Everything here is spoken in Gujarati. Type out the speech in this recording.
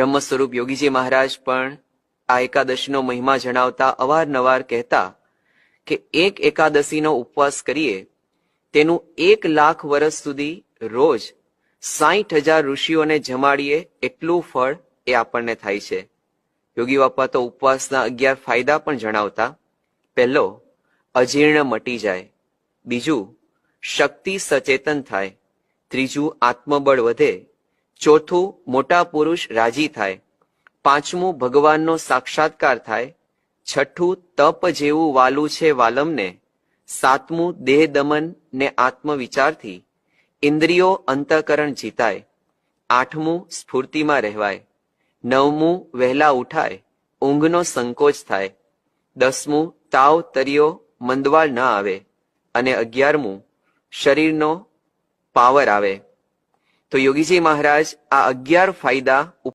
બ્રહ્મ સ્વરૂપ યોગીજી મહારાજ પણ આ એકાદશીનો મહિમા જણાવતા અવારનવાર કહેતા કે એક એકાદશીનો ઉપવાસ કરીએ તેનું 1 લાખ વર્ષ સુધી રોજ 60,000 ઋષિઓને જમાડીએ એટલું ફળ એ આપણને થાય છે. યોગી બાપા તો ઉપવાસના 11 ફાયદા પણ જણાવતા. પહેલો, અજીર્ણ મટી જાય. બીજું, શક્તિ સચેતન થાય. ત્રીજું, આત્મબળ વધે. ચોથું, મોટા પુરુષ રાજી થાય. પાંચમું, ભગવાનનો સાક્ષાત્કાર થાય. છઠ્ઠું, તપ જેવું વાલું છે વાલમને. સાતમું, દેહ દમન ને આત્મવિચારથી ઇન્દ્રિયો અંતઃકરણ જીતાય. આઠમું, સ્ફૂર્તિમાં રહેવાય. નવમું, વહેલા ઉઠાય, ઊંઘનો સંકોચ થાય. 10મું, તાવ તરિયો મંદવાળ ન આવે. અને 11મું, શરીરનો પાવર આવે. તો યોગીજી મહારાજ આ 11 ફાયદા